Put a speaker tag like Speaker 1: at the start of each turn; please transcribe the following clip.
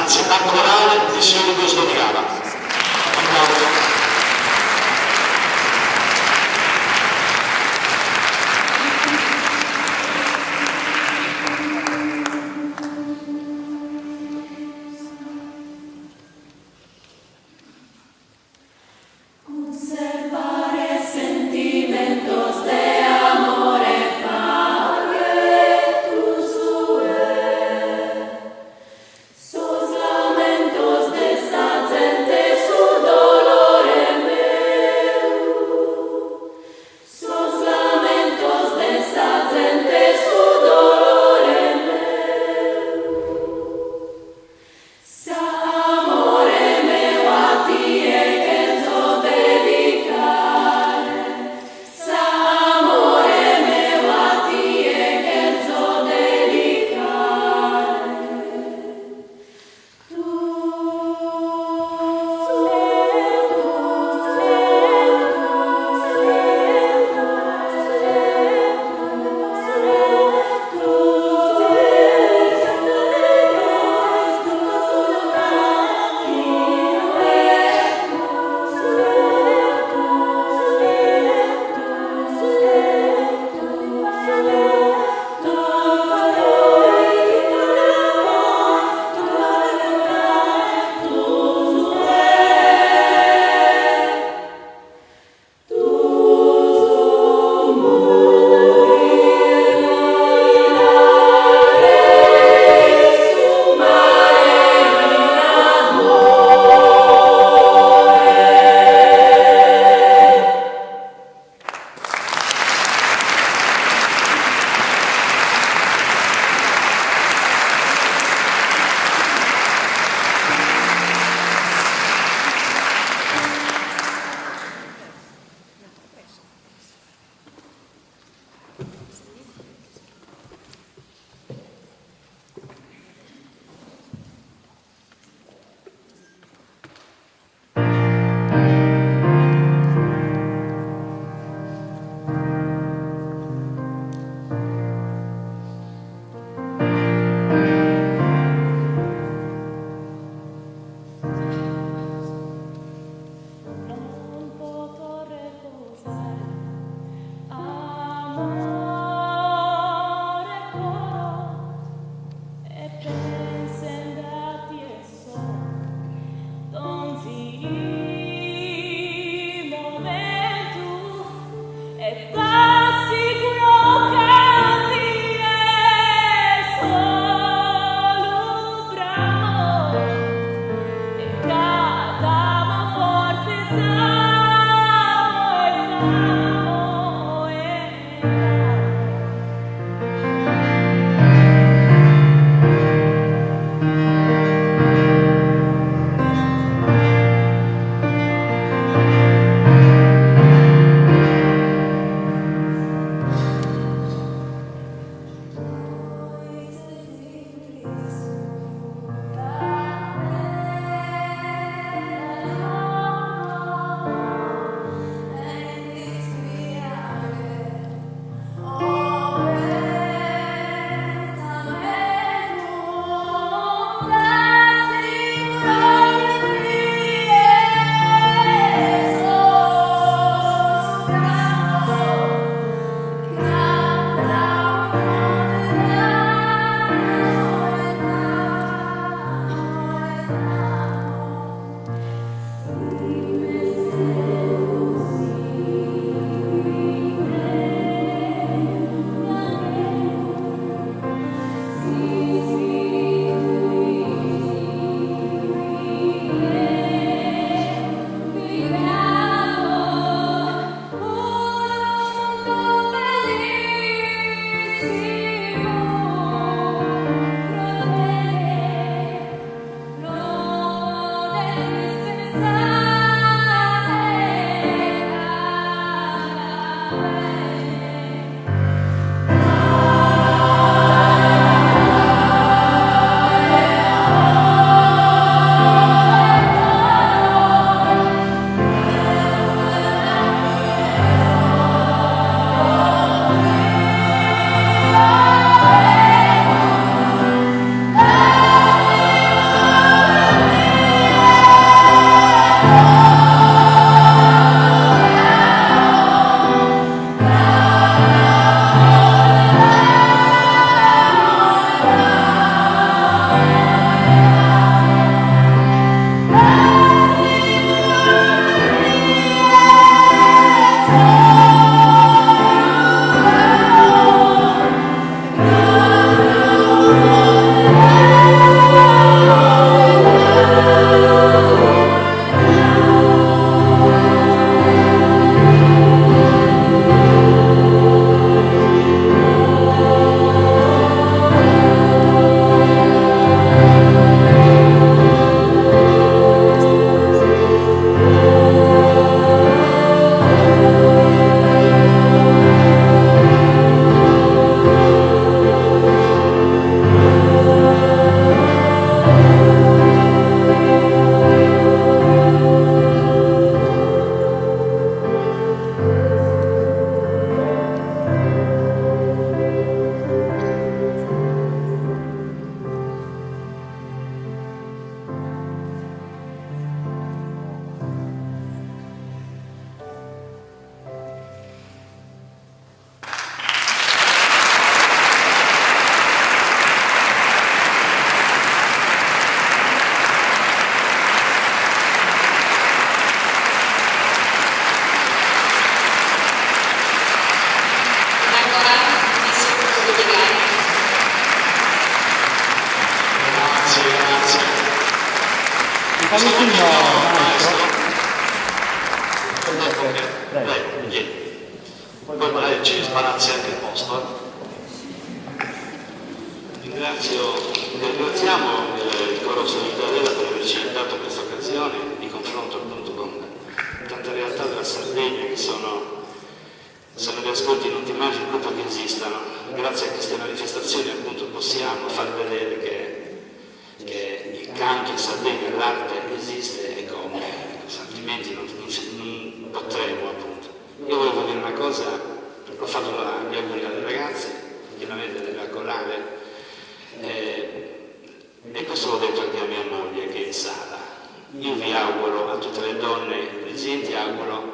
Speaker 1: Ansietà corale di Signore Custodiana. Applauso.
Speaker 2: Dolor vicino, maestro.
Speaker 1: Poi magari ci sparazzi anche il posto. Ringraziamo il Coro Solidarietà per averci dato questa occasione di confronto appunto con tante realtà della Sardegna che sono gli ascolti non ti immagini proprio che esistano. Grazie a queste manifestazioni appunto possiamo far vedere che il canto in Sardegna, l'arte esiste e come, altrimenti non potremo appunto. Io volevo dire una cosa, ho fatto gli auguri alle ragazze, chiaramente della corale, e questo l'ho detto anche a mia moglie che è in sala. Io vi auguro a tutte le donne presenti, auguro